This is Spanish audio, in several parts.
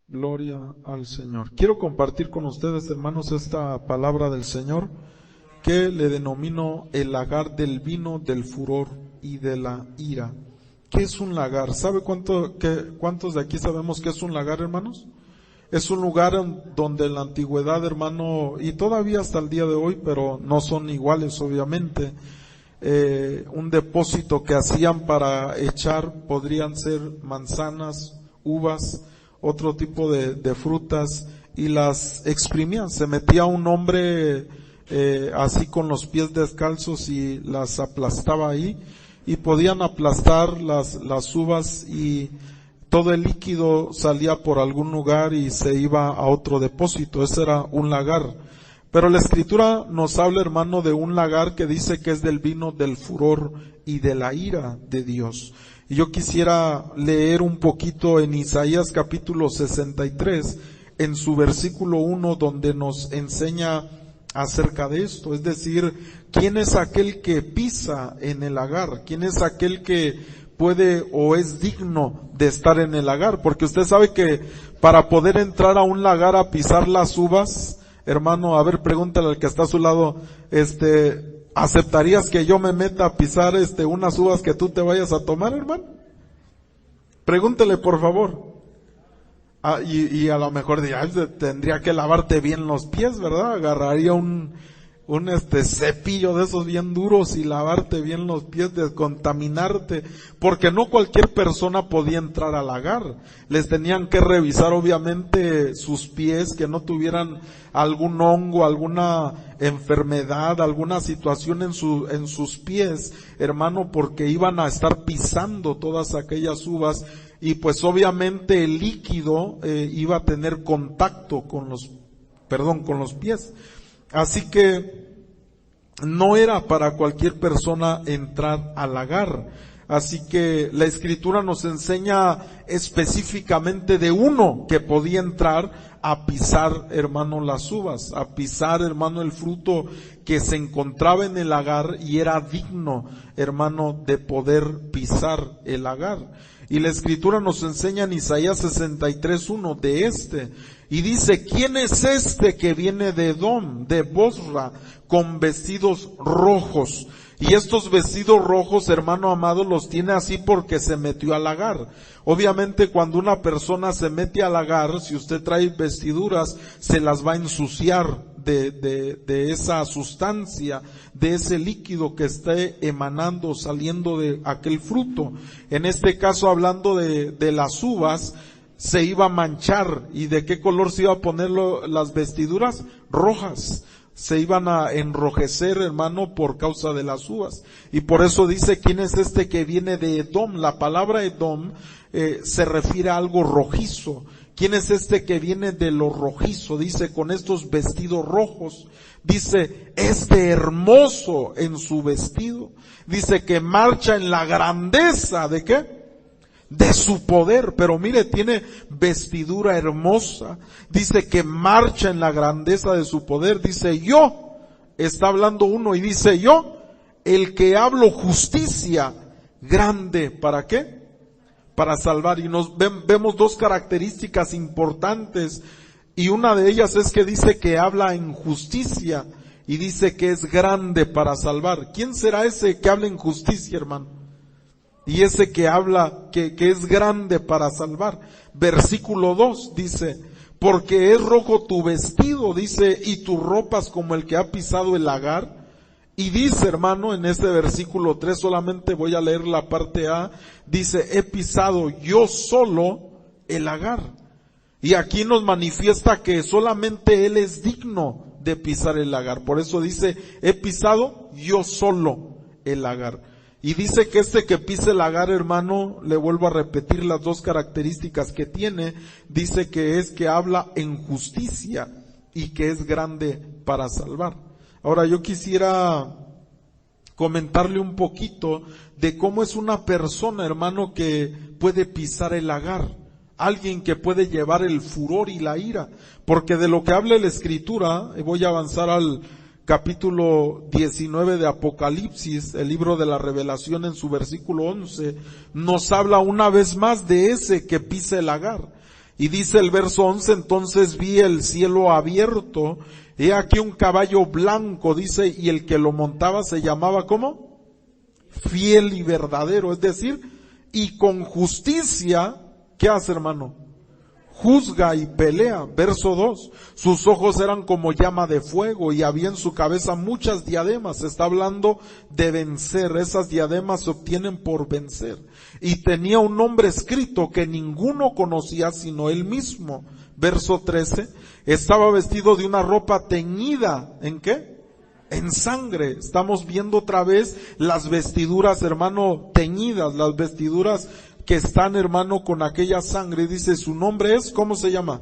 Gloria al Señor. Quiero compartir con ustedes, hermanos, esta palabra del Señor que le denomino el lagar del vino, del furor y de la ira. ¿Qué es un lagar? ¿Sabe cuántos de aquí sabemos qué es un lagar, hermanos? Es un lugar donde en la antigüedad, hermano, y todavía hasta el día de hoy, pero no son iguales, obviamente, un depósito que hacían para echar, podrían ser manzanas, uvas, otro tipo de frutas, y las exprimían. Se metía un hombre así con los pies descalzos y las aplastaba ahí, y podían aplastar las uvas y todo el líquido salía por algún lugar y se iba a otro depósito. Ese era un lagar. Pero la Escritura nos habla, hermano, de un lagar que dice que es del vino del furor y de la ira de Dios. Y yo quisiera leer un poquito en Isaías capítulo 63, en su versículo 1, donde nos enseña acerca de esto. Es decir, ¿quién es aquel que pisa en el lagar? ¿Quién es aquel que puede o es digno de estar en el lagar? Porque usted sabe que para poder entrar a un lagar a pisar las uvas, hermano, a ver, pregúntale al que está a su lado, ¿aceptarías que yo me meta a pisar unas uvas que tú te vayas a tomar, hermano? Pregúntele, por favor. Y a lo mejor tendría que lavarte bien los pies, ¿verdad? Agarraría un cepillo de esos bien duros y lavarte bien los pies, descontaminarte, porque no cualquier persona podía entrar al lagar. Les tenían que revisar obviamente sus pies, que no tuvieran algún hongo, alguna enfermedad, alguna situación en sus pies, hermano, porque iban a estar pisando todas aquellas uvas, y pues obviamente el líquido iba a tener contacto con los pies. Así que no era para cualquier persona entrar al lagar. Así que la Escritura nos enseña específicamente de uno que podía entrar a pisar, hermano, las uvas, a pisar, hermano, el fruto que se encontraba en el lagar, y era digno, hermano, de poder pisar el lagar. Y la Escritura nos enseña en Isaías 63:1 de y dice: ¿quién es este que viene de Edom, de Bosra, con vestidos rojos? Y estos vestidos rojos, hermano amado, los tiene así porque se metió al lagar. Obviamente cuando una persona se mete al lagar, si usted trae vestiduras, se las va a ensuciar de esa sustancia, de ese líquido que esté emanando, saliendo de aquel fruto. En este caso, hablando de las uvas, se iba a manchar. ¿Y de qué color se iba a poner las vestiduras? Rojas. Se iban a enrojecer, hermano, por causa de las uvas. Y por eso dice: ¿quién es este que viene de Edom? La palabra Edom se refiere a algo rojizo. ¿Quién es este que viene de lo rojizo? Dice, con estos vestidos rojos. Dice, hermoso en su vestido. Dice que marcha en la grandeza, ¿de qué? De su poder. Pero mire, tiene vestidura hermosa. Dice que marcha en la grandeza de su poder. Dice, está hablando uno y dice, el que hablo justicia grande, ¿para qué? Para salvar. Y vemos dos características importantes, y una de ellas es que dice que habla en justicia, y dice que es grande para salvar. ¿Quién será ese que habla en justicia, hermano? Y ese que habla, que es grande para salvar. Versículo 2 dice: porque es rojo tu vestido, dice, y tus ropas como el que ha pisado el lagar. Y dice, hermano, en este versículo 3, solamente voy a leer la parte A, dice: he pisado yo solo el lagar. Y aquí nos manifiesta que solamente Él es digno de pisar el lagar. Por eso dice: he pisado yo solo el lagar. Y dice que que pise el lagar, hermano, le vuelvo a repetir las dos características que tiene. Dice que habla en justicia y que es grande para salvar. Ahora yo quisiera comentarle un poquito de cómo es una persona, hermano, que puede pisar el lagar. Alguien que puede llevar el furor y la ira. Porque de lo que habla la Escritura, voy a avanzar al capítulo 19 de Apocalipsis, el libro de la Revelación, en su versículo 11, nos habla una vez más de ese que pisa el lagar. Y dice el verso 11, entonces vi el cielo abierto, he aquí un caballo blanco, dice, y el que lo montaba se llamaba, ¿cómo? Fiel y verdadero, es decir, y con justicia, ¿qué hace, hermano? Juzga y pelea. Verso 2, sus ojos eran como llama de fuego y había en su cabeza muchas diademas. Está hablando de vencer, esas diademas se obtienen por vencer. Y tenía un nombre escrito que ninguno conocía sino él mismo. Verso 13, estaba vestido de una ropa teñida, ¿en qué? En sangre. Estamos viendo otra vez las vestiduras, hermano, teñidas, las vestiduras que están, hermano, con aquella sangre. Dice, su nombre es, ¿cómo se llama?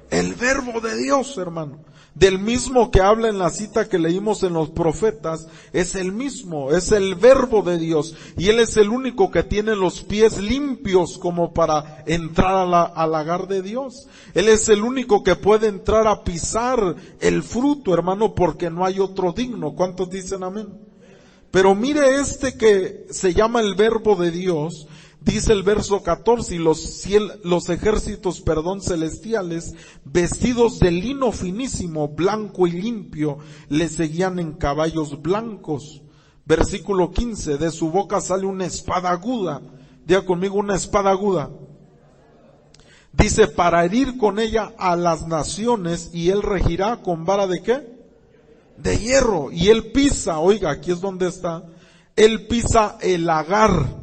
El Verbo de Dios, hermano. Del mismo que habla en la cita que leímos en los profetas, es el mismo, es el Verbo de Dios. Y Él es el único que tiene los pies limpios como para entrar al lagar de Dios. Él es el único que puede entrar a pisar el fruto, hermano, porque no hay otro digno. ¿Cuántos dicen amén? Pero mire este que se llama el Verbo de Dios, dice el verso 14, y los ejércitos, celestiales, vestidos de lino finísimo, blanco y limpio, le seguían en caballos blancos. Versículo 15, de su boca sale una espada aguda. Diga conmigo, una espada aguda. Dice, para herir con ella a las naciones, y él regirá con vara de ¿qué? De hierro. Y él pisa, oiga, aquí es donde está, él pisa el lagar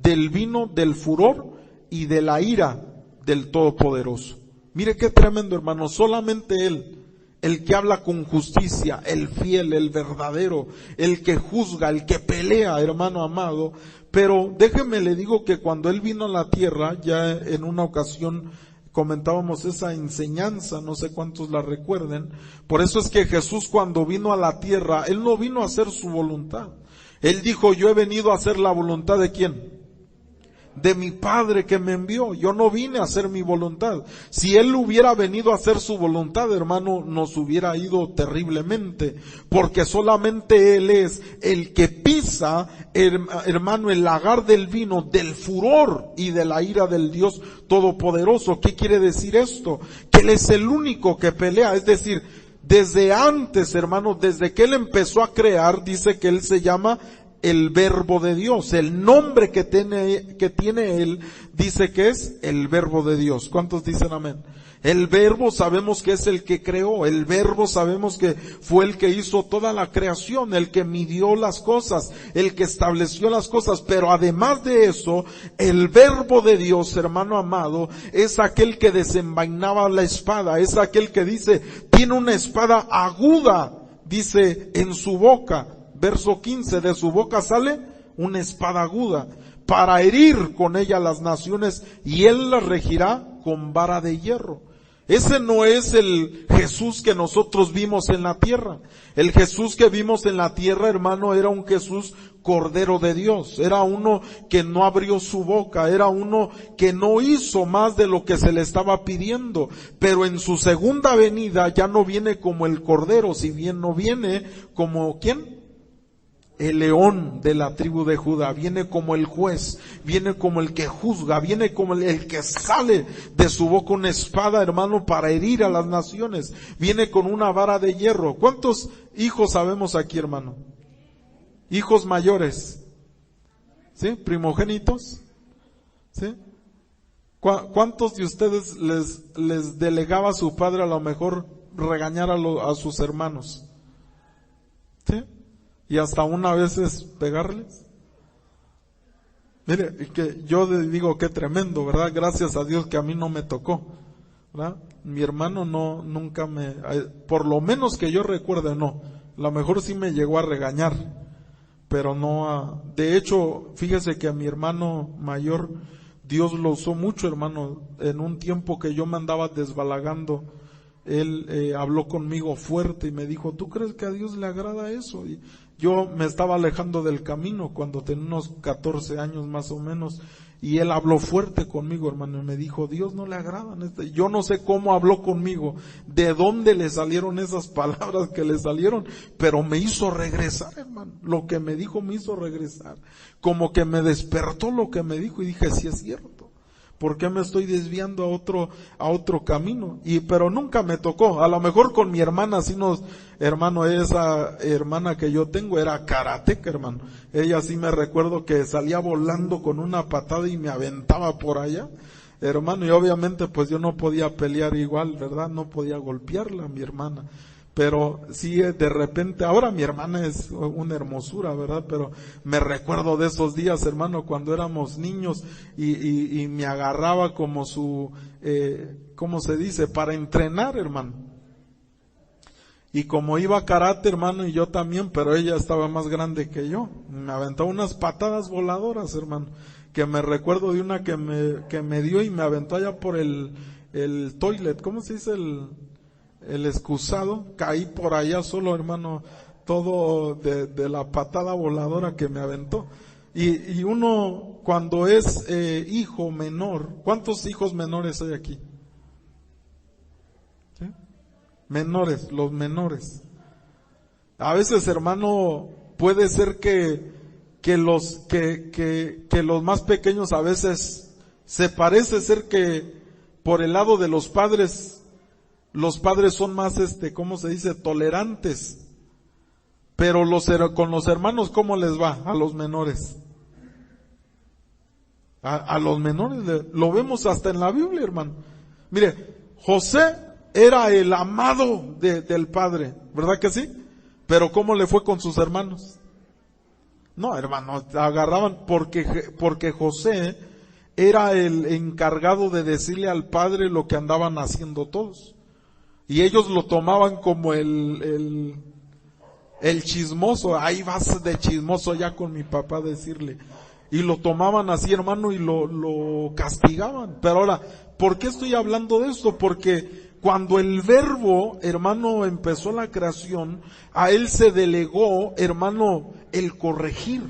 del vino del furor y de la ira del Todopoderoso. Mire qué tremendo, hermano, solamente él, el que habla con justicia, el fiel, el verdadero, el que juzga, el que pelea, hermano amado. Pero déjeme le digo que cuando él vino a la tierra, ya en una ocasión comentábamos esa enseñanza, no sé cuántos la recuerden. Por eso es que Jesús, cuando vino a la tierra, Él no vino a hacer su voluntad. Él dijo, yo he venido a hacer la voluntad ¿de quién? De mi Padre que me envió. Yo no vine a hacer mi voluntad. Si Él hubiera venido a hacer su voluntad, hermano, nos hubiera ido terriblemente, porque solamente Él es el que pisa, hermano, el lagar del vino, del furor y de la ira del Dios Todopoderoso. ¿Qué quiere decir esto? Que Él es el único que pelea, es decir, desde antes, hermano, desde que Él empezó a crear, dice que Él se llama el Verbo de Dios. El nombre que tiene Él dice que es el Verbo de Dios. ¿Cuántos dicen amén? El Verbo sabemos que es el que creó, el Verbo sabemos que fue el que hizo toda la creación, el que midió las cosas, el que estableció las cosas, pero además de eso, el Verbo de Dios, hermano amado, es aquel que desenvainaba la espada, es aquel que dice, tiene una espada aguda, dice, en su boca. Verso 15, de su boca sale una espada aguda para herir con ella las naciones y él las regirá con vara de hierro. Ese no es el Jesús que nosotros vimos en la tierra. El Jesús que vimos en la tierra, hermano, era un Jesús Cordero de Dios. Era uno que no abrió su boca, era uno que no hizo más de lo que se le estaba pidiendo. Pero en su segunda venida ya no viene como el Cordero, si bien no viene como ¿quién? El león de la tribu de Judá, viene como el juez, viene como el que juzga, viene como el que sale de su boca una espada, hermano, para herir a las naciones, viene con una vara de hierro. ¿Cuántos hijos sabemos aquí, hermano? Hijos mayores, ¿sí? Primogénitos, ¿sí? ¿Cuántos de ustedes les delegaba a su padre a lo mejor regañar a sus hermanos? ¿Sí? Y hasta una vez es pegarles. Mire, que yo digo qué tremendo, ¿verdad? Gracias a Dios que a mí no me tocó, ¿verdad? Mi hermano nunca por lo menos que yo recuerde, no. A lo mejor sí me llegó a regañar, pero no de hecho, fíjese que a mi hermano mayor, Dios lo usó mucho, hermano, en un tiempo que yo me andaba desbalagando. Él habló conmigo fuerte y me dijo, ¿tú crees que a Dios le agrada eso? Y yo me estaba alejando del camino cuando tenía unos 14 años más o menos, y él habló fuerte conmigo, hermano, y me dijo, Dios no le agradan. Yo no sé cómo habló conmigo, de dónde le salieron esas palabras que le salieron, pero me hizo regresar, hermano. Lo que me dijo me hizo regresar, como que me despertó lo que me dijo y dije, sí es cierto. ¿Por qué me estoy desviando a otro camino? Pero nunca me tocó. A lo mejor con mi hermana, hermano, esa hermana que yo tengo era karateca, hermano. Ella sí me recuerdo que salía volando con una patada y me aventaba por allá, hermano, y obviamente pues yo no podía pelear igual, ¿verdad? No podía golpearla, mi hermana. Pero sí, de repente, ahora mi hermana es una hermosura, ¿verdad? Pero me recuerdo de esos días, hermano, cuando éramos niños y me agarraba como ¿cómo se dice? Para entrenar, hermano. Y como iba a karate, hermano, y yo también, pero ella estaba más grande que yo, me aventó unas patadas voladoras, hermano, que me recuerdo de una que me dio y me aventó allá por el toilet, ¿cómo se dice? El excusado, caí por allá solo, hermano, todo de la patada voladora que me aventó. Y uno, cuando es hijo menor, ¿cuántos hijos menores hay aquí? ¿Sí? Menores, los menores. A veces, hermano, puede ser que los más pequeños a veces se parece ser que por el lado de los padres son más, ¿cómo se dice? Tolerantes. Pero con los hermanos, ¿cómo les va? A los menores. A los menores, lo vemos hasta en la Biblia, hermano. Mire, José era el amado del padre, ¿verdad que sí? Pero ¿cómo le fue con sus hermanos? No, hermano, agarraban porque José era el encargado de decirle al padre lo que andaban haciendo todos. Y ellos lo tomaban como el chismoso. Ahí vas de chismoso ya con mi papá decirle. Y lo tomaban así, hermano, y lo castigaban. Pero ahora, ¿por qué estoy hablando de esto? Porque cuando el Verbo, hermano, empezó la creación, a él se delegó, hermano, el corregir.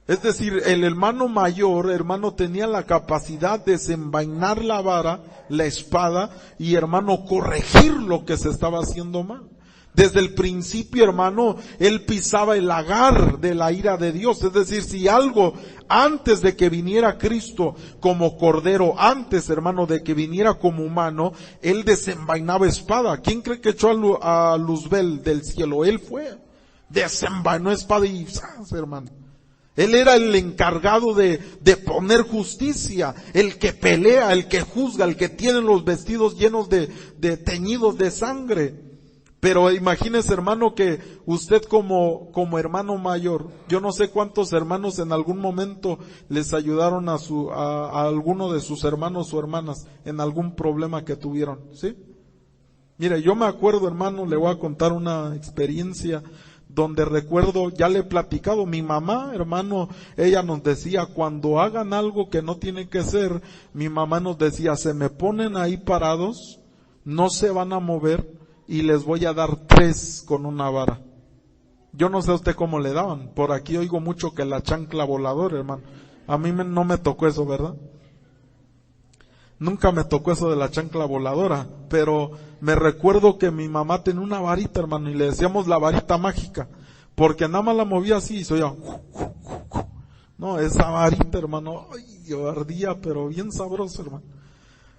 Es decir, el hermano mayor, hermano, tenía la capacidad de desenvainar la vara, la espada, y hermano, corregir lo que se estaba haciendo mal. Desde el principio, hermano, él pisaba el lagar de la ira de Dios. Es decir, si algo antes de que viniera Cristo como cordero, antes, hermano, de que viniera como humano, él desenvainaba espada. ¿Quién cree que echó a Luzbel del cielo? Él fue. Desenvainó espada y ¡zas!, hermano. Él era el encargado de poner justicia, el que pelea, el que juzga, el que tiene los vestidos llenos de teñidos de sangre. Pero imagínese, hermano, que usted como hermano mayor, yo no sé cuántos hermanos en algún momento les ayudaron a alguno de sus hermanos o hermanas en algún problema que tuvieron, ¿sí? Mire, yo me acuerdo, hermano, le voy a contar una experiencia donde recuerdo, ya le he platicado, mi mamá, hermano, ella nos decía, cuando hagan algo que no tiene que ser, mi mamá nos decía, se me ponen ahí parados, no se van a mover, y les voy a dar 3 con una vara. Yo no sé a usted cómo le daban. Por aquí oigo mucho que la chancla voladora, hermano. A mí no me tocó eso, ¿verdad? Nunca me tocó eso de la chancla voladora. Pero me recuerdo que mi mamá tenía una varita, hermano, y le decíamos la varita mágica. Porque nada más la movía así y se oía. No, esa varita, hermano, ay, yo ardía, pero bien sabroso, hermano.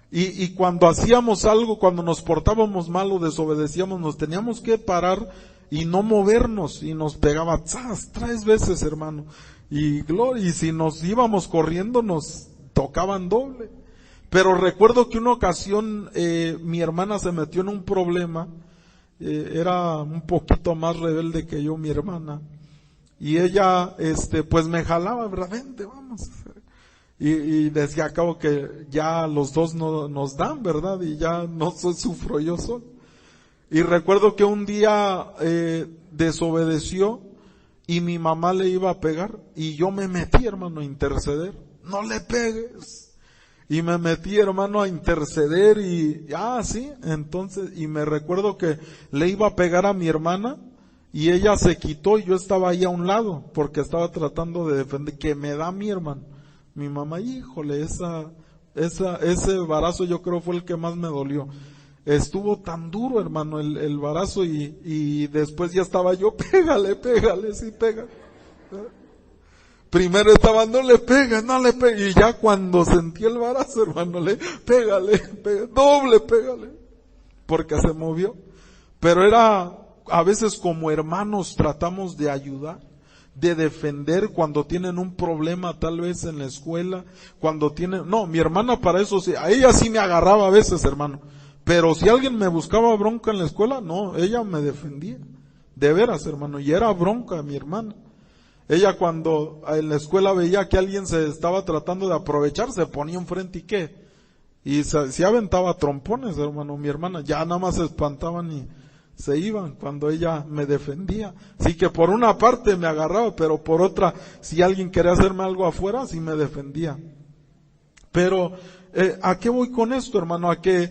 Y cuando hacíamos algo, cuando nos portábamos mal o desobedecíamos, nos teníamos que parar y no movernos, y nos pegaba 3 veces, hermano. Y si nos íbamos corriendo, nos tocaban doble. Pero recuerdo que una ocasión, mi hermana se metió en un problema, era un poquito más rebelde que yo, mi hermana. Y ella, pues me jalaba, ¿verdad? Vente, vamos. Y decía, acabo que ya los dos no nos dan, ¿verdad? Y ya no sufro yo solo. Y recuerdo que un día desobedeció y mi mamá le iba a pegar y yo me metí, hermano, a interceder. No le pegues. Y me metí, hermano, a interceder sí, entonces, y me recuerdo que le iba a pegar a mi hermana y ella se quitó y yo estaba ahí a un lado porque estaba tratando de defender, que me da mi hermano. Mi mamá, híjole, ese barazo yo creo fue el que más me dolió. Estuvo tan duro, hermano, el barazo y después ya estaba yo, pégale, sí, pégale. Primero estaba, no le pegue, y ya cuando sentí el barazo, hermano, pégale, doble, pégale, porque se movió. Pero a veces como hermanos tratamos de ayudar, de defender cuando tienen un problema tal vez en la escuela, mi hermana para eso sí, a ella sí me agarraba a veces, hermano, pero si alguien me buscaba bronca en la escuela, no, ella me defendía, de veras, hermano, y era bronca mi hermana. Ella cuando en la escuela veía que alguien se estaba tratando de aprovechar, se ponía enfrente y se aventaba trompones, hermano, mi hermana, ya nada más se espantaban y se iban cuando ella me defendía. Así que por una parte me agarraba, pero por otra, si alguien quería hacerme algo afuera, sí me defendía. Pero, ¿a qué voy con esto, hermano? A que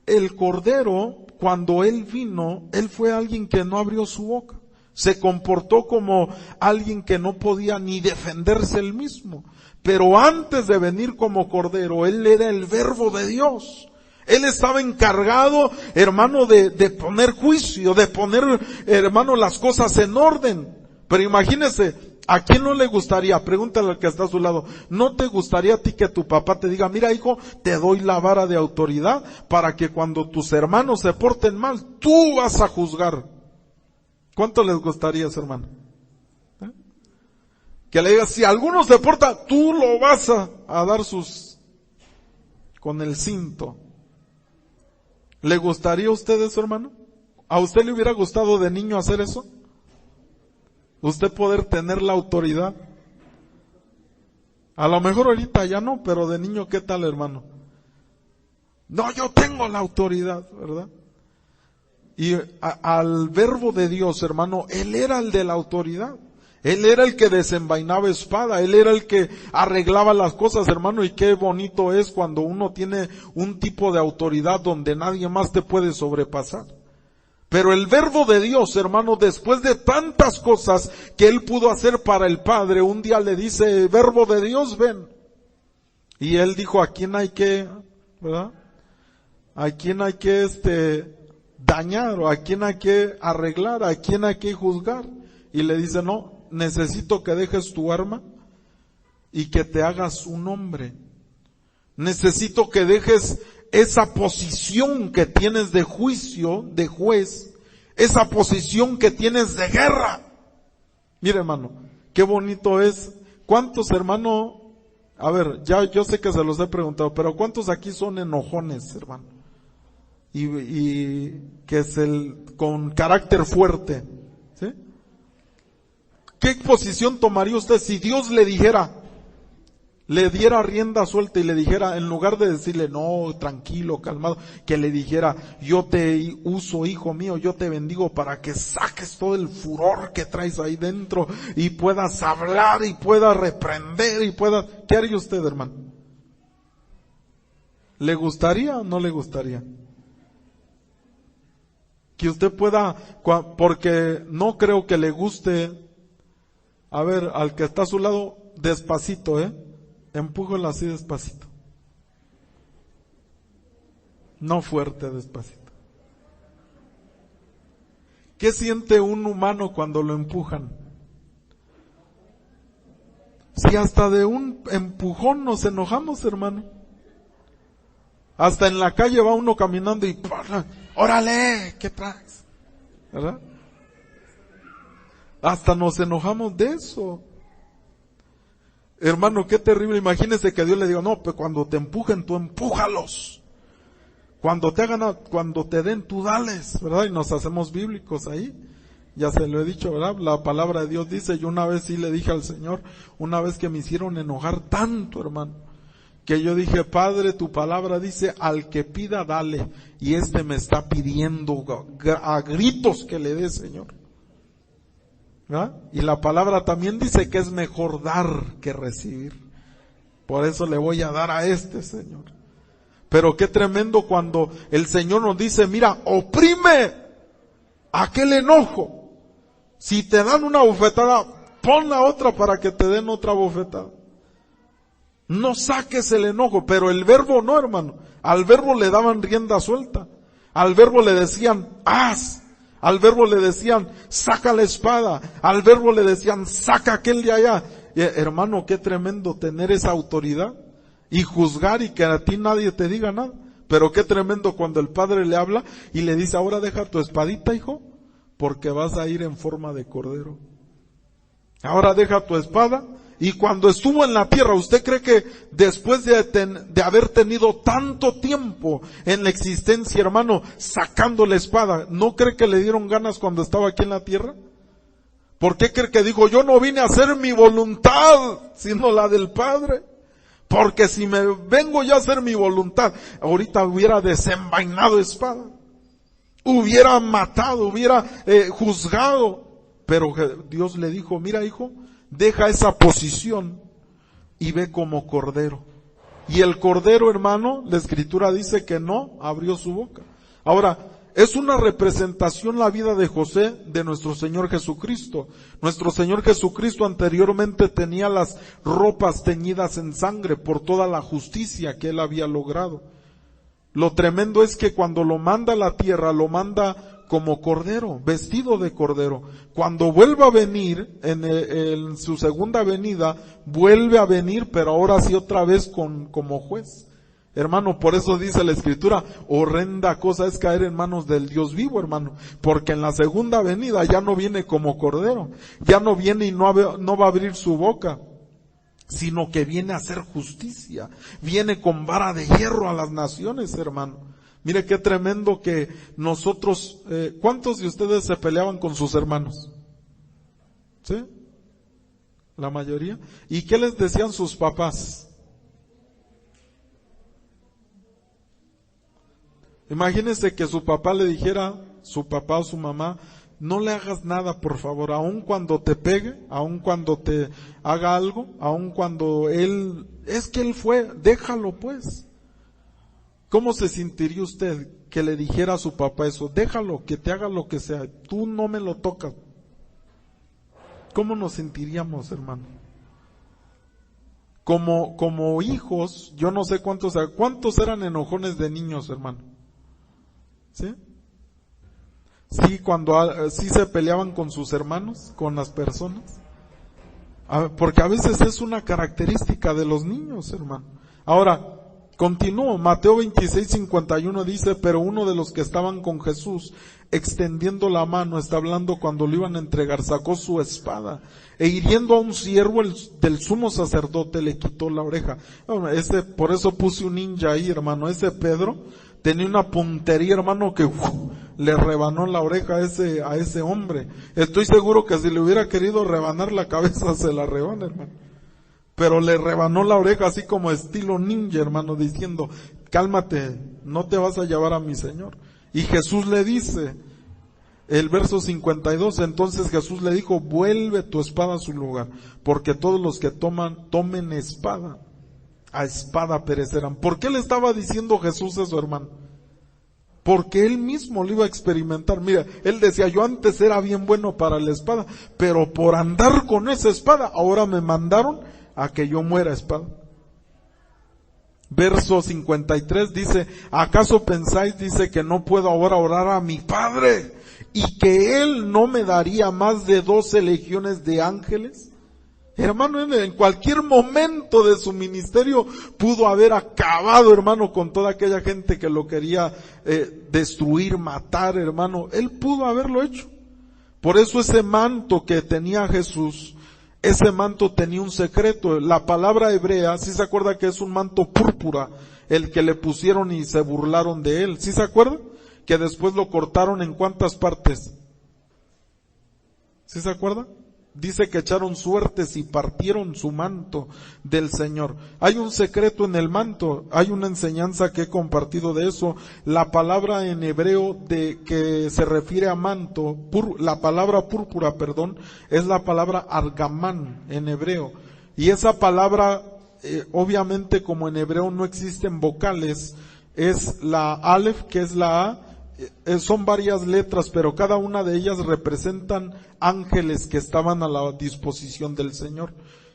el Cordero, cuando Él vino, Él fue alguien que no abrió su boca. Se comportó como alguien que no podía ni defenderse él mismo. Pero antes de venir como Cordero, Él era el Verbo de Dios. Él estaba encargado, hermano, de poner juicio, de poner, hermano, las cosas en orden. Pero imagínese, ¿a quién no le gustaría? Pregúntale al que está a su lado. ¿No te gustaría a ti que tu papá te diga, mira hijo, te doy la vara de autoridad para que cuando tus hermanos se porten mal, tú vas a juzgar? ¿Cuánto les gustaría eso, hermano? Que le digas, si alguno se porta, tú lo vas a dar con el cinto. ¿Le gustaría a usted eso, hermano? ¿A usted le hubiera gustado de niño hacer eso? ¿Usted poder tener la autoridad? A lo mejor ahorita ya no, pero de niño, ¿qué tal, hermano? No, yo tengo la autoridad, ¿verdad? Y al Verbo de Dios, hermano, Él era el de la autoridad. Él era el que desenvainaba espada, Él era el que arreglaba las cosas, hermano, y qué bonito es cuando uno tiene un tipo de autoridad donde nadie más te puede sobrepasar. Pero el Verbo de Dios, hermano, después de tantas cosas que Él pudo hacer para el Padre, un día le dice, Verbo de Dios, ven. Y Él dijo, ¿a quién hay que, verdad? ¿A quién hay que dañar? ¿O a quién hay que arreglar? ¿A quién hay que juzgar? Y le dice, no, necesito que dejes tu arma y que te hagas un hombre. Necesito que dejes esa posición que tienes de juicio, de juez, esa posición que tienes de guerra. Mire, hermano, qué bonito es. ¿Cuántos, hermano? A ver, ya yo sé que se los he preguntado, pero ¿cuántos aquí son enojones, hermano? Y que es con carácter fuerte, ¿sí? ¿Qué posición tomaría usted si Dios le diera rienda suelta y le dijera, en lugar de decirle, no, tranquilo, calmado, que le dijera, yo te uso, hijo mío, yo te bendigo para que saques todo el furor que traes ahí dentro y puedas hablar y puedas reprender y puedas... ¿Qué haría usted, hermano? ¿Le gustaría o no le gustaría? Que usted pueda, porque no creo que le guste, a ver, al que está a su lado, despacito, empújalo así despacito. No fuerte, despacito. ¿Qué siente un humano cuando lo empujan? Si hasta de un empujón nos enojamos, hermano. Hasta en la calle va uno caminando y ¡órale! ¿Qué traes? ¿Verdad? Hasta nos enojamos de eso. Hermano, qué terrible. Imagínese que Dios le diga, no, pues cuando te empujen, tú empújalos. Cuando te den, tú dales, ¿verdad? Y nos hacemos bíblicos ahí. Ya se lo he dicho, ¿verdad? La palabra de Dios dice, yo una vez sí le dije al Señor, una vez que me hicieron enojar tanto, hermano, que yo dije, Padre, tu palabra dice, al que pida, dale. Y me está pidiendo a gritos que le dé, Señor. ¿verdad? Y la palabra también dice que es mejor dar que recibir. Por eso le voy a dar a Señor. Pero qué tremendo cuando el Señor nos dice, mira, oprime aquel enojo. Si te dan una bofetada, pon la otra para que te den otra bofetada. No saques el enojo, pero el verbo no, hermano. Al verbo le daban rienda suelta. Al verbo le decían, haz. Al verbo le decían, saca la espada. Al verbo le decían, saca aquel de allá. Hermano, qué tremendo tener esa autoridad y juzgar y que a ti nadie te diga nada. Pero qué tremendo cuando el padre le habla y le dice, ahora deja tu espadita, hijo, porque vas a ir en forma de cordero. Ahora deja tu espada. Y cuando estuvo en la tierra, ¿usted cree que después de haber tenido tanto tiempo en la existencia, hermano, sacando la espada, no cree que le dieron ganas cuando estaba aquí en la tierra? ¿Por qué cree que dijo, yo no vine a hacer mi voluntad, sino la del Padre? Porque si me vengo ya a hacer mi voluntad, ahorita hubiera desenvainado espada, hubiera matado, hubiera juzgado. Pero Dios le dijo, mira, hijo, deja esa posición y ve como cordero. Y el cordero, hermano, la escritura dice que no abrió su boca. Ahora, es una representación la vida de José de nuestro Señor Jesucristo. Nuestro Señor Jesucristo anteriormente tenía las ropas teñidas en sangre por toda la justicia que él había logrado. Lo tremendo es que cuando lo manda a la tierra, lo manda como cordero, vestido de cordero. Cuando vuelva a venir, en su segunda venida, vuelve a venir, pero ahora sí otra vez como juez. Hermano, por eso dice la escritura, horrenda cosa es caer en manos del Dios vivo, hermano, porque en la segunda venida ya no viene como cordero, ya no viene y no va a abrir su boca, sino que viene a hacer justicia, viene con vara de hierro a las naciones, hermano. Mire qué tremendo que nosotros, ¿cuántos de ustedes se peleaban con sus hermanos? ¿Sí? La mayoría. ¿Y qué les decían sus papás? Imagínense que su papá le dijera, su papá o su mamá, no le hagas nada, por favor, aun cuando te pegue, aun cuando te haga algo, aun cuando él fue, déjalo pues. ¿Cómo se sentiría usted que le dijera a su papá eso? Déjalo, que te haga lo que sea, tú no me lo tocas. ¿Cómo nos sentiríamos, hermano? Como hijos, yo no sé cuántos eran enojones de niños, hermano. ¿Sí? Sí, sí se peleaban con sus hermanos, con las personas. Porque a veces es una característica de los niños, hermano. Ahora, continúo, Mateo 26:51 dice, pero uno de los que estaban con Jesús, extendiendo la mano, está hablando cuando lo iban a entregar, sacó su espada, e hiriendo a un siervo del sumo sacerdote, le quitó la oreja. Bueno, por eso puse un ninja ahí, hermano, ese Pedro tenía una puntería, hermano, que le rebanó la oreja a ese hombre. Estoy seguro que si le hubiera querido rebanar la cabeza, se la rebana, hermano. Pero le rebanó la oreja así como estilo ninja, hermano, diciendo, cálmate, no te vas a llevar a mi Señor. Y Jesús le dice, el verso 52, entonces Jesús le dijo, vuelve tu espada a su lugar, porque todos los que tomen espada, a espada perecerán. ¿Por qué le estaba diciendo Jesús eso, hermano? Porque él mismo lo iba a experimentar. Mira, él decía, yo antes era bien bueno para la espada, pero por andar con esa espada, ahora me mandaron a que yo muera a espada. Verso 53 dice, ¿acaso pensáis, dice, que no puedo ahora orar a mi Padre y que Él no me daría más de 12 legiones de ángeles? Hermano, en cualquier momento de su ministerio pudo haber acabado, hermano, con toda aquella gente que lo quería destruir, matar, hermano. Él pudo haberlo hecho. Por eso ese manto que tenía Jesús, ese manto tenía un secreto. La palabra hebrea, ¿sí se acuerda que es un manto púrpura, el que le pusieron y se burlaron de él? ¿Sí se acuerda? Que después lo cortaron en cuántas partes. ¿Sí se acuerda? Dice que echaron suertes y partieron su manto del Señor. Hay un secreto en el manto, hay una enseñanza que he compartido de eso. La palabra en hebreo que se refiere a manto, la palabra púrpura, es la palabra argamán en hebreo. Y esa palabra, obviamente como en hebreo no existen vocales, es la alef, que es la A. Son varias letras, pero cada una de ellas representan ángeles que estaban a la disposición del Señor.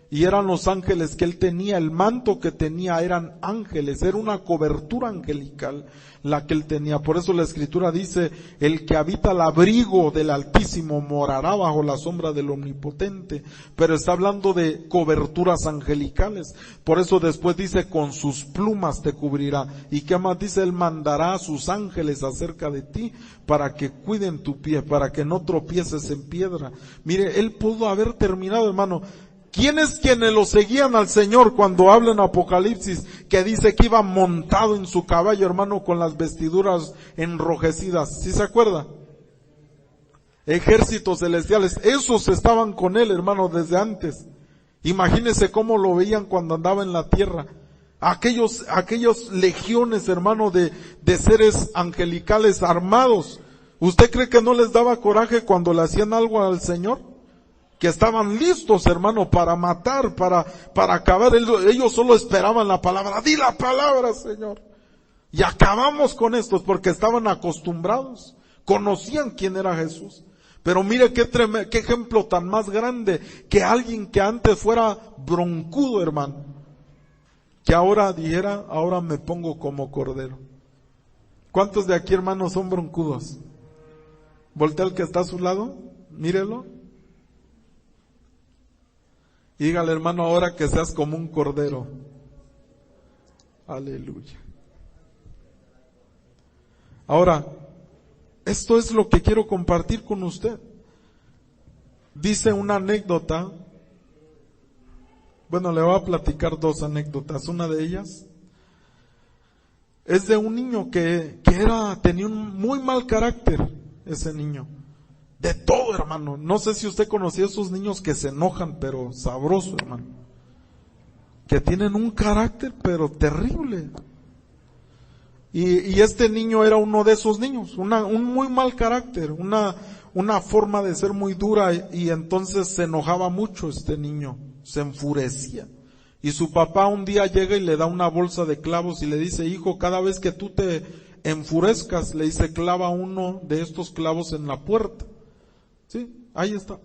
Y eran los ángeles que él tenía, el manto que tenía eran ángeles, era una cobertura angelical la que él tenía. Por eso la Escritura dice, el que habita al abrigo del Altísimo morará bajo la sombra del Omnipotente. Pero está hablando de coberturas angelicales. Por eso después dice, con sus plumas te cubrirá. ¿Y qué más dice? Él mandará a sus ángeles acerca de ti para que cuiden tu pie, para que no tropieces en piedra. Mire, él pudo haber terminado, hermano. ¿Quiénes quienes lo seguían al Señor cuando habla en Apocalipsis que dice que iba montado en su caballo, hermano, con las vestiduras enrojecidas? ¿Sí se acuerda? Ejércitos celestiales, esos estaban con él, hermano, desde antes. Imagínese cómo lo veían cuando andaba en la tierra. Aquellos legiones, hermano, de seres angelicales armados. ¿Usted cree que no les daba coraje cuando le hacían algo al Señor? Que estaban listos, hermano, para matar, para acabar. Ellos solo esperaban la palabra. Di la palabra, Señor. Y acabamos con estos porque estaban acostumbrados. Conocían quién era Jesús. Pero mire qué ejemplo tan más grande, que alguien que antes fuera broncudo, hermano, que ahora dijera, ahora me pongo como cordero. ¿Cuántos de aquí, hermanos, son broncudos? Voltea al que está a su lado, mírelo. Y dígale, hermano, ahora que seas como un cordero. Aleluya. Ahora, esto es lo que quiero compartir con usted. Dice una anécdota. Bueno, le voy a platicar dos anécdotas. Una de ellas es de un niño que tenía un muy mal carácter, ese niño. De todo, hermano. No sé si usted conocía a esos niños que se enojan, pero sabroso, hermano. Que tienen un carácter, pero terrible. Y este niño era uno de esos niños. Un muy mal carácter, una forma de ser muy dura. Y entonces se enojaba mucho este niño. Se enfurecía. Y su papá un día llega y le da una bolsa de clavos y le dice, hijo, cada vez que tú te enfurezcas, le dice, clava uno de estos clavos en la puerta. Sí, ahí está.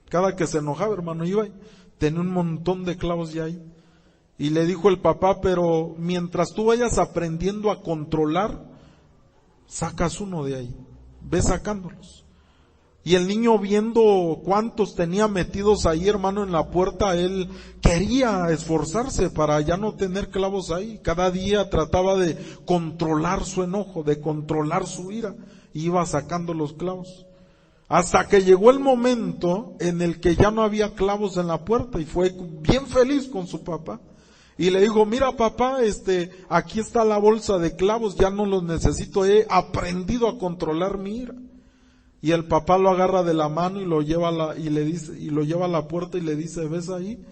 Cada que se enojaba, hermano, iba y tenía un montón de clavos ya ahí. Y le dijo el papá, pero mientras tú vayas aprendiendo a controlar, sacas uno de ahí. Ve sacándolos. Y el niño, viendo cuántos tenía metidos ahí, hermano, en la puerta, él quería esforzarse para ya no tener clavos ahí. Cada día trataba de controlar su enojo, de controlar su ira. Y iba sacando los clavos. Hasta que llegó el momento en el que ya no había clavos en la puerta y fue bien feliz con su papá. Y le dijo, mira papá, aquí está la bolsa de clavos, ya no los necesito, he aprendido a controlar mi ira. Y el papá lo agarra de la mano y lo lleva a la puerta y le dice, ¿ves ahí?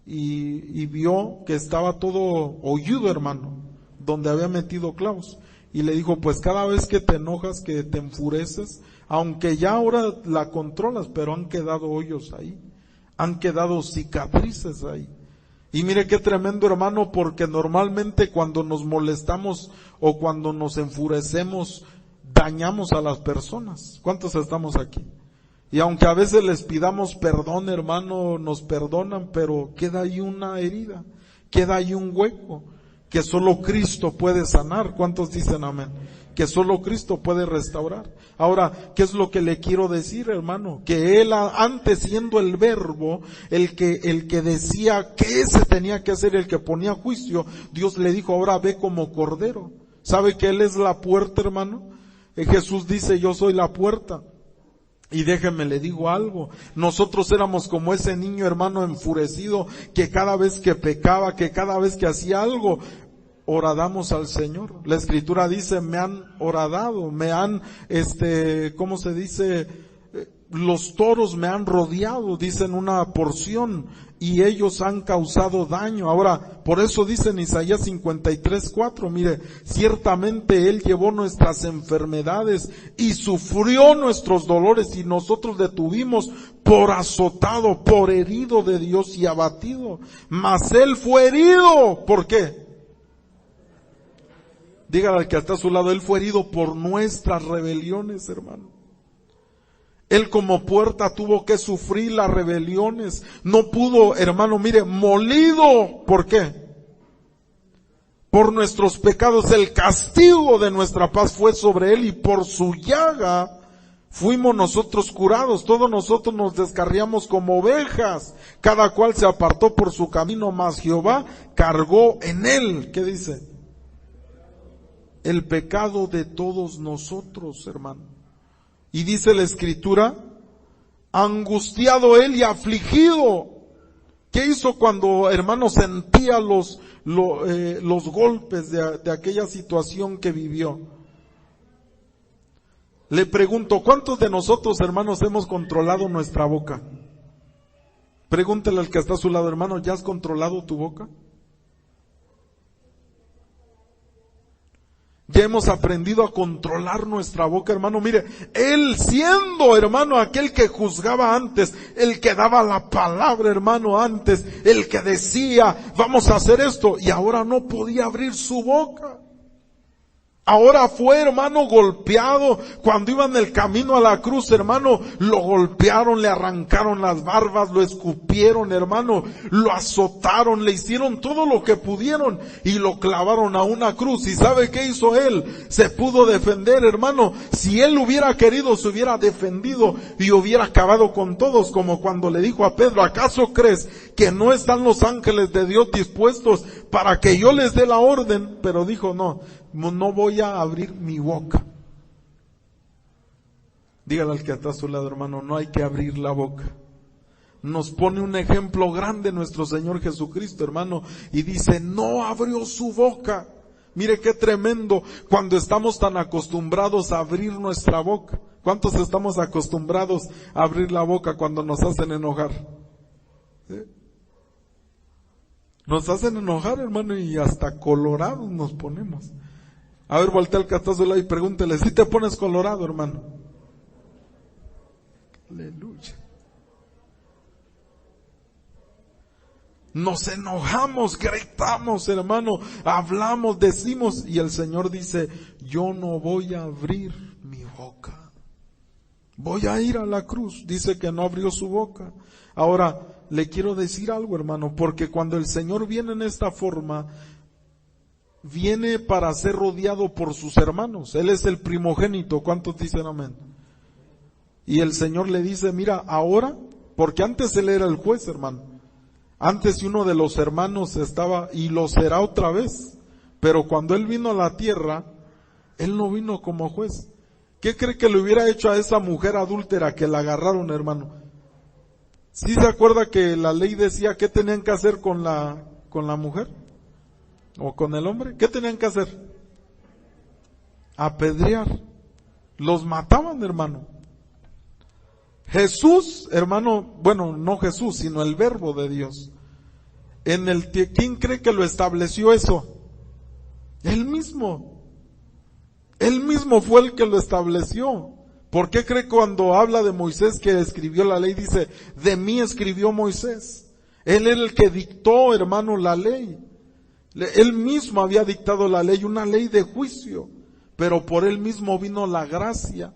Y vio que estaba todo hoyudo, hermano, donde había metido clavos. Y le dijo, pues cada vez que te enojas, que te enfureces, aunque ya ahora la controlas, pero han quedado hoyos ahí, han quedado cicatrices ahí. Y mire qué tremendo, hermano, porque normalmente cuando nos molestamos o cuando nos enfurecemos, dañamos a las personas. ¿Cuántos estamos aquí? Y aunque a veces les pidamos perdón, hermano, nos perdonan, pero queda ahí una herida, queda ahí un hueco que solo Cristo puede sanar. ¿Cuántos dicen amén? Que solo Cristo puede restaurar. Ahora, ¿qué es lo que le quiero decir, hermano? Que Él, antes siendo el Verbo, el que decía que se tenía que hacer, el que ponía juicio, Dios le dijo, ahora ve como cordero. ¿Sabe que Él es la puerta, hermano? Jesús dice, yo soy la puerta. Y déjeme le digo algo, nosotros éramos como ese niño, hermano, enfurecido, que cada vez que pecaba, que cada vez que hacía algo, horadamos al Señor. La Escritura dice, me han horadado, me han, ¿cómo se dice? Los toros me han rodeado, dicen una porción, y ellos han causado daño. Ahora, por eso dice en Isaías 53:4, mire, ciertamente Él llevó nuestras enfermedades y sufrió nuestros dolores, y nosotros le tuvimos por azotado, por herido de Dios y abatido. Mas Él fue herido. ¿Por qué? Dígale al que está a su lado, Él fue herido por nuestras rebeliones, hermano. Él como puerta tuvo que sufrir las rebeliones. No pudo, hermano, mire, molido. ¿Por qué? Por nuestros pecados. El castigo de nuestra paz fue sobre Él y por su llaga fuimos nosotros curados. Todos nosotros nos descarriamos como ovejas. Cada cual se apartó por su camino, mas Jehová cargó en Él. ¿Qué dice? El pecado de todos nosotros, hermano. Y dice la Escritura, angustiado Él y afligido. ¿Qué hizo cuando, hermano, sentía los golpes de aquella situación que vivió? Le pregunto, ¿cuántos de nosotros, hermanos, hemos controlado nuestra boca? Pregúntele al que está a su lado, hermano, ¿ya has controlado tu boca? Ya hemos aprendido a controlar nuestra boca, hermano. Mire, Él siendo, hermano, aquel que juzgaba antes, el que daba la palabra, hermano, antes, el que decía, vamos a hacer esto, y ahora no podía abrir su boca. Ahora fue, hermano, golpeado. Cuando iba en el camino a la cruz, hermano, lo golpearon, le arrancaron las barbas, lo escupieron, hermano, lo azotaron, le hicieron todo lo que pudieron y lo clavaron a una cruz. ¿Y sabe qué hizo Él? Se pudo defender, hermano. Si Él hubiera querido, se hubiera defendido y hubiera acabado con todos, como cuando le dijo a Pedro, ¿acaso crees que no están los ángeles de Dios dispuestos para que yo les dé la orden? Pero dijo, no voy a abrir mi boca. Dígale al que está a su lado, hermano, no hay que abrir la boca. Nos pone un ejemplo grande nuestro Señor Jesucristo, hermano, y dice, no abrió su boca. Mire qué tremendo cuando estamos tan acostumbrados a abrir nuestra boca. ¿Cuántos estamos acostumbrados a abrir la boca cuando nos hacen enojar? ¿Sí? Nos hacen enojar, hermano, y hasta colorados nos ponemos. A ver, voltea al que está a su lado y pregúntele, ¿si te pones colorado, hermano? Aleluya. Nos enojamos, gritamos, hermano, hablamos, decimos, y el Señor dice, yo no voy a abrir mi boca. Voy a ir a la cruz. Dice que no abrió su boca. Ahora, le quiero decir algo, hermano, porque cuando el Señor viene en esta forma, viene para ser rodeado por sus hermanos. Él es el primogénito. ¿Cuántos dicen amén? Y el Señor le dice, mira, ahora, porque antes Él era el juez, hermano. Antes uno de los hermanos estaba, y lo será otra vez. Pero cuando Él vino a la tierra, Él no vino como juez. ¿Qué cree que le hubiera hecho a esa mujer adúltera que la agarraron, hermano? ¿Sí se acuerda que la ley decía qué tenían que hacer con la mujer? ¿O con el hombre? ¿Qué tenían que hacer? Apedrear. Los mataban, hermano. Jesús, hermano, bueno, no Jesús, sino el Verbo de Dios. ¿Quién cree que lo estableció eso? Él mismo. Él mismo fue el que lo estableció. ¿Por qué cree cuando habla de Moisés que escribió la ley? Dice, de mí escribió Moisés. Él era el que dictó, hermano, la ley. Él mismo había dictado la ley, una ley de juicio, pero por Él mismo vino la gracia.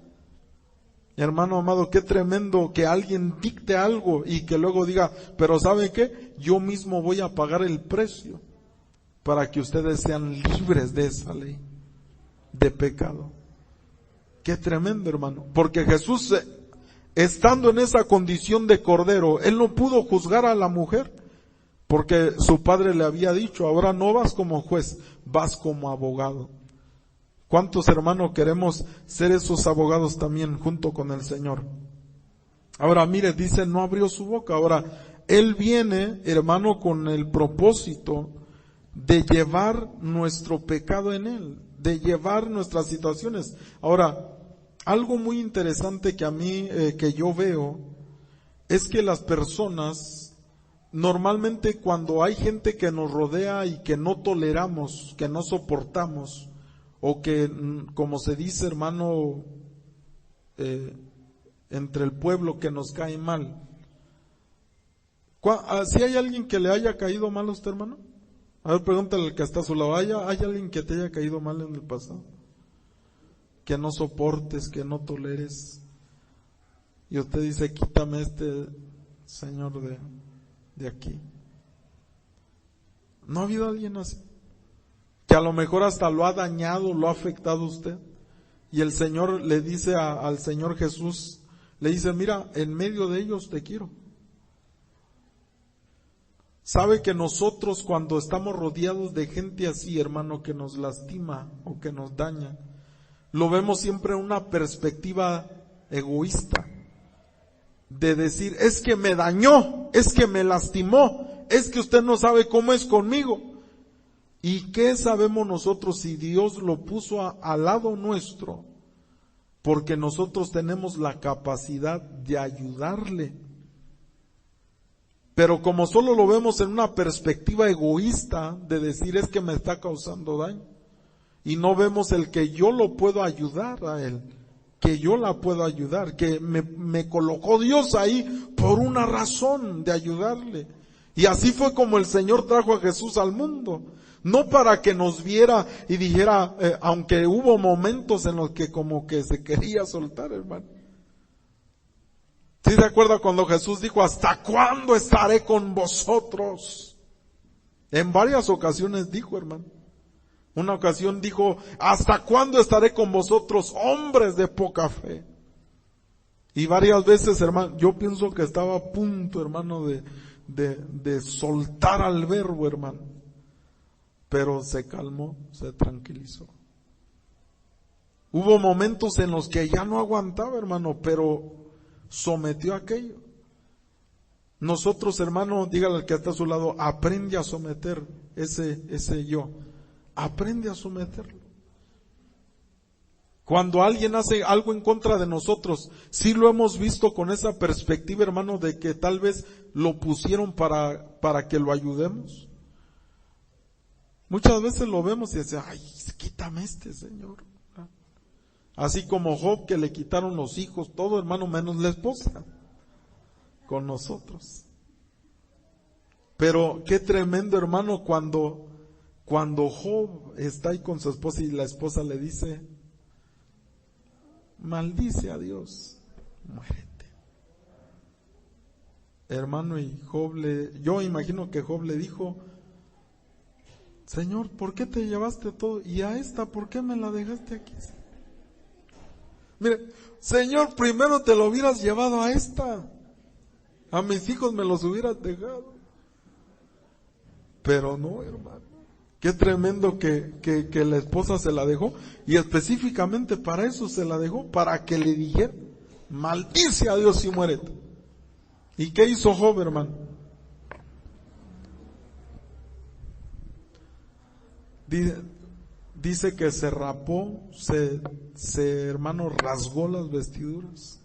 Hermano amado, qué tremendo que alguien dicte algo y que luego diga, pero ¿sabe qué? Yo mismo voy a pagar el precio para que ustedes sean libres de esa ley de pecado. Qué tremendo, hermano, porque Jesús, estando en esa condición de cordero, Él no pudo juzgar a la mujer. Porque su padre le había dicho, ahora no vas como juez, vas como abogado. ¿Cuántos, hermanos, queremos ser esos abogados también junto con el Señor? Ahora, mire, dice, no abrió su boca. Ahora, Él viene, hermano, con el propósito de llevar nuestro pecado en Él, de llevar nuestras situaciones. Ahora, algo muy interesante que a mí, que yo veo, es que las personas, normalmente cuando hay gente que nos rodea y que no toleramos, que no soportamos, o que, como se dice, hermano, entre el pueblo que nos cae mal. ¿Si hay alguien que le haya caído mal a usted, hermano? A ver, pregúntale al que está a su lado, ¿hay alguien que te haya caído mal en el pasado? Que no soportes, que no toleres. y usted dice, quítame señor de aquí. ¿No ha habido alguien así? Que a lo mejor hasta lo ha dañado, lo ha afectado a usted. Y el Señor le dice al Señor Jesús, le dice, mira, en medio de ellos te quiero. Sabe que nosotros cuando estamos rodeados de gente así, hermano, que nos lastima o que nos daña, lo vemos siempre en una perspectiva egoísta. De decir, es que me dañó, es que me lastimó, es que usted no sabe cómo es conmigo. ¿Y qué sabemos nosotros si Dios lo puso al lado nuestro? Porque nosotros tenemos la capacidad de ayudarle. Pero como solo lo vemos en una perspectiva egoísta de decir es que me está causando daño, y no vemos el que yo lo puedo ayudar a él, que yo la puedo ayudar, que me colocó Dios ahí por una razón de ayudarle. Y así fue como el Señor trajo a Jesús al mundo. No para que nos viera y dijera, aunque hubo momentos en los que como que se quería soltar, hermano. ¿Sí se acuerda cuando Jesús dijo, ¿hasta cuándo estaré con vosotros? En varias ocasiones dijo, hermano. Una ocasión dijo, ¿hasta cuándo estaré con vosotros, hombres de poca fe? Y varias veces, hermano, yo pienso que estaba a punto, hermano, de soltar al verbo, hermano. Pero se calmó, se tranquilizó. Hubo momentos en los que ya no aguantaba, hermano, pero sometió aquello. Nosotros, hermano, dígale al que está a su lado, aprende a someter ese yo. Aprende a someterlo. Cuando alguien hace algo en contra de nosotros, sí lo hemos visto con esa perspectiva, hermano, de que tal vez lo pusieron para que lo ayudemos. Muchas veces lo vemos y decimos, ay, quítame Señor. Así como Job, que le quitaron los hijos, todo, hermano, menos la esposa, con nosotros. Pero qué tremendo, hermano, cuando Job está ahí con su esposa y la esposa le dice, maldice a Dios, muérete. Hermano, y Job yo imagino que Job le dijo, Señor, ¿por qué te llevaste todo? Y a esta, ¿por qué me la dejaste aquí? Mire, Señor, primero te lo hubieras llevado a esta. A mis hijos me los hubieras dejado. Pero no, hermano. Qué tremendo que la esposa se la dejó. Y específicamente para eso se la dejó. Para que le dijera, maldice a Dios y muérete. ¿Y qué hizo Job, hermano? Dice que se rapó, hermano, rasgó las vestiduras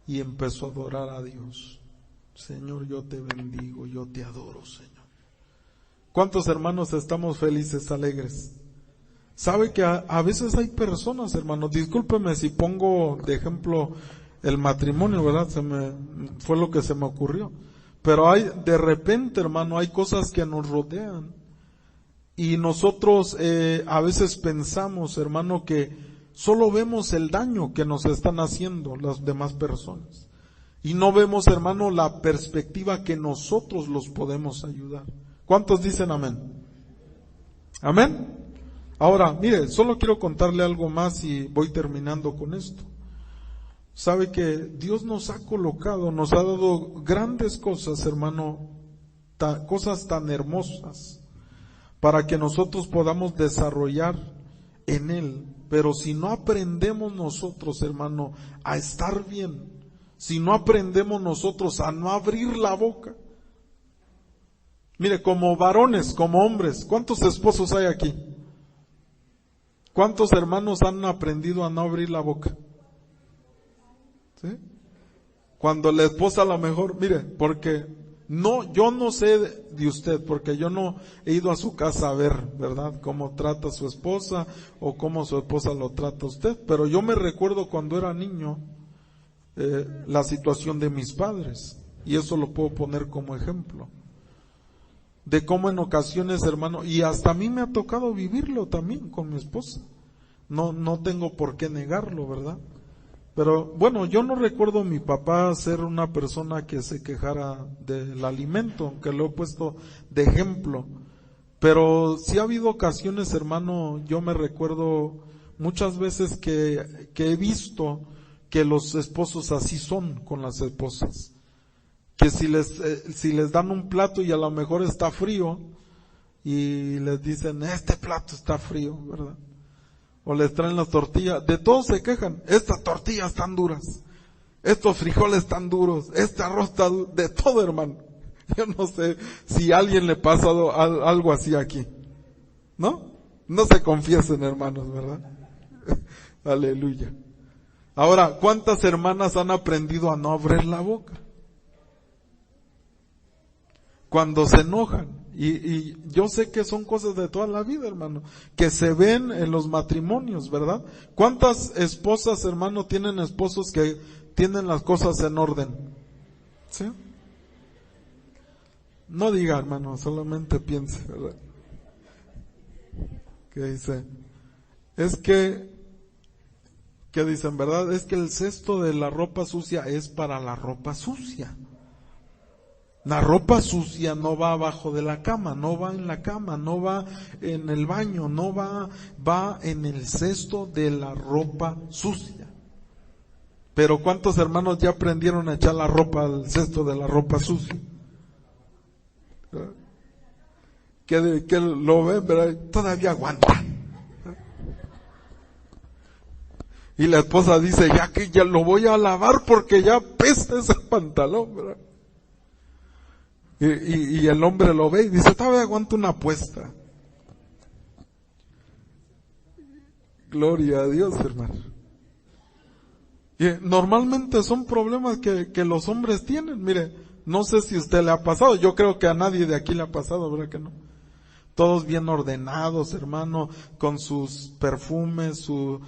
y empezó a adorar a Dios. Señor, yo te bendigo, yo te adoro, Señor. ¿Cuántos hermanos estamos felices, alegres? ¿Sabe que a veces hay personas, hermanos? Discúlpeme si pongo de ejemplo el matrimonio, ¿verdad? Fue lo que se me ocurrió. Pero de repente, hermano, hay cosas que nos rodean. Y nosotros a veces pensamos, hermano, que solo vemos el daño que nos están haciendo las demás personas. Y no vemos, hermano, la perspectiva que nosotros los podemos ayudar. ¿Cuántos dicen amén? ¿Amén? Ahora, mire, solo quiero contarle algo más y voy terminando con esto. Sabe que Dios nos ha colocado, nos ha dado grandes cosas, hermano, cosas tan hermosas, para que nosotros podamos desarrollar en Él. Pero si no aprendemos nosotros, hermano, a estar bien, si no aprendemos nosotros a no abrir la boca, mire, como varones, como hombres, ¿cuántos esposos hay aquí? ¿Cuántos hermanos han aprendido a no abrir la boca? ¿Sí? Cuando la esposa a lo mejor, mire, porque yo no sé de usted, porque yo no he ido a su casa a ver, ¿verdad?, cómo trata a su esposa o cómo su esposa lo trata a usted, pero yo me recuerdo cuando era niño, la situación de mis padres, y eso lo puedo poner como ejemplo, de cómo en ocasiones, hermano, y hasta a mí me ha tocado vivirlo también con mi esposa, no tengo por qué negarlo, ¿verdad? Pero bueno, yo no recuerdo a mi papá ser una persona que se quejara del alimento, que lo he puesto de ejemplo. Pero sí ha habido ocasiones, hermano, yo me recuerdo muchas veces que he visto que los esposos así son con las esposas. Que si les dan un plato y a lo mejor está frío, y les dicen, este plato está frío, ¿verdad? O les traen las tortillas, de todo se quejan, estas tortillas están duras, estos frijoles están duros, este arroz está duro, de todo, hermano. Yo no sé si a alguien le pasa algo así aquí, ¿no? No se confiesen, hermanos, ¿verdad? Aleluya. Ahora, ¿cuántas hermanas han aprendido a no abrir la boca cuando se enojan? Y yo sé que son cosas de toda la vida, hermano, que se ven en los matrimonios, ¿verdad? ¿Cuántas esposas, hermano, tienen esposos que tienen las cosas en orden? ¿Sí? No diga, hermano, solamente piense, ¿verdad? Que dice, que dicen, ¿verdad? Es que el cesto de la ropa sucia es para la ropa sucia. La ropa sucia no va abajo de la cama, no va en la cama, no va en el baño, no va en el cesto de la ropa sucia. Pero ¿cuántos hermanos ya aprendieron a echar la ropa al cesto de la ropa sucia? Que lo ven, ¿verdad? Todavía aguanta. Y la esposa dice, ya lo voy a lavar porque ya pesa ese pantalón, ¿verdad? Y el hombre lo ve y dice, todavía aguanto una apuesta. Gloria a Dios, hermano. Y normalmente son problemas que los hombres tienen. Mire, no sé si a usted le ha pasado, yo creo que a nadie de aquí le ha pasado, ¿verdad que no? Todos bien ordenados, hermano, con sus perfumes, su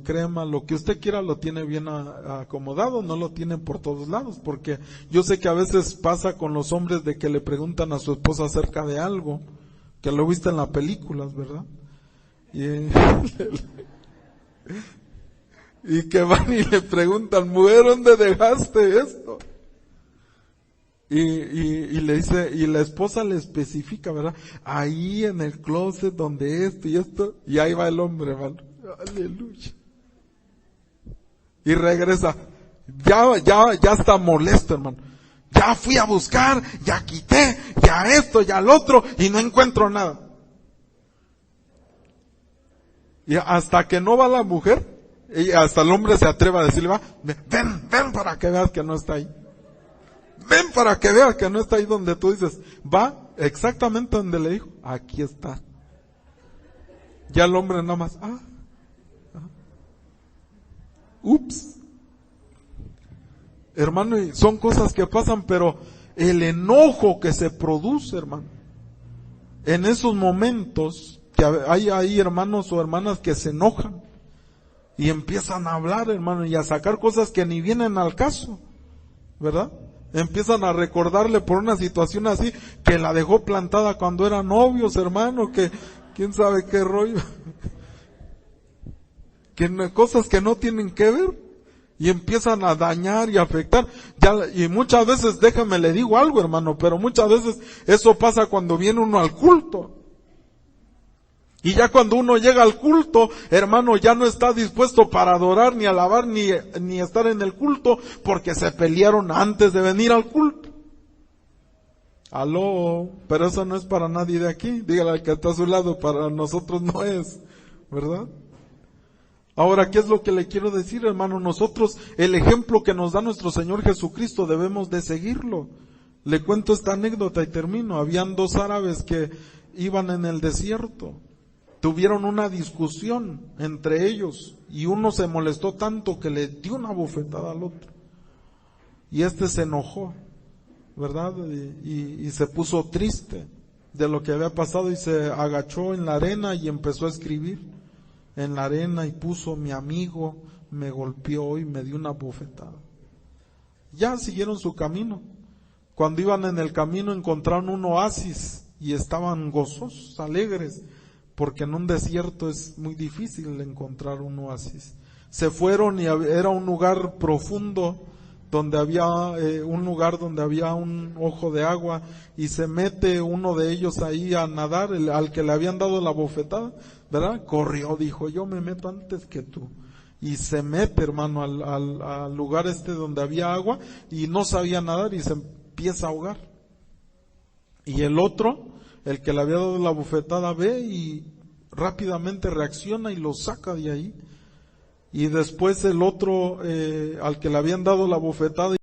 crema, lo que usted quiera lo tiene bien acomodado, no lo tienen por todos lados, porque yo sé que a veces pasa con los hombres de que le preguntan a su esposa acerca de algo, que lo viste en las películas, ¿verdad? Y que van y le preguntan, mujer, ¿dónde dejaste esto? Y le dice, y la esposa le especifica, ¿verdad? Ahí en el closet donde esto y esto, y ahí va el hombre, hermano. Aleluya. Y regresa, ya está molesto, hermano. Ya fui a buscar, ya quité, ya esto, ya el otro, y no encuentro nada. Y hasta que no va la mujer, y hasta el hombre se atreve a decirle, va, ven para que veas que no está ahí. Ven para que veas que no está ahí donde tú dices. Va exactamente donde le dijo. Aquí está. Ya el hombre nada más. Ups. Hermano, y son cosas que pasan, pero el enojo que se produce, hermano, en esos momentos, que hay hermanos o hermanas que se enojan y empiezan a hablar, hermano, y a sacar cosas que ni vienen al caso, ¿verdad? Empiezan a recordarle por una situación así, que la dejó plantada cuando eran novios, hermano, que quién sabe qué rollo, cosas que no tienen que ver, y empiezan a dañar y afectar, y muchas veces, déjame le digo algo, hermano, pero muchas veces eso pasa cuando viene uno al culto. Y ya cuando uno llega al culto, hermano, ya no está dispuesto para adorar, ni alabar, ni estar en el culto, porque se pelearon antes de venir al culto. Aló, pero eso no es para nadie de aquí. Dígale al que está a su lado, para nosotros no es, ¿verdad? Ahora, ¿qué es lo que le quiero decir, hermano? Nosotros, el ejemplo que nos da nuestro Señor Jesucristo, debemos de seguirlo. Le cuento esta anécdota y termino. Habían dos árabes que iban en el desierto. Tuvieron una discusión entre ellos y uno se molestó tanto que le dio una bofetada al otro. Y este se enojó, ¿verdad? Y se puso triste de lo que había pasado y se agachó en la arena y empezó a escribir en la arena y puso: mi amigo me golpeó y me dio una bofetada. Ya siguieron su camino. Cuando iban en el camino encontraron un oasis y estaban gozosos, alegres, porque en un desierto es muy difícil encontrar un oasis. Se fueron y era un lugar profundo donde había un lugar donde había un ojo de agua, y se mete uno de ellos ahí a nadar, al que le habían dado la bofetada, ¿verdad? Corrió, dijo, yo me meto antes que tú. Y se mete, hermano, al lugar donde había agua, y no sabía nadar y se empieza a ahogar. Y el otro, el que le había dado la bofetada, ve y rápidamente reacciona y lo saca de ahí. Y después el otro, al que le habían dado la bofetada,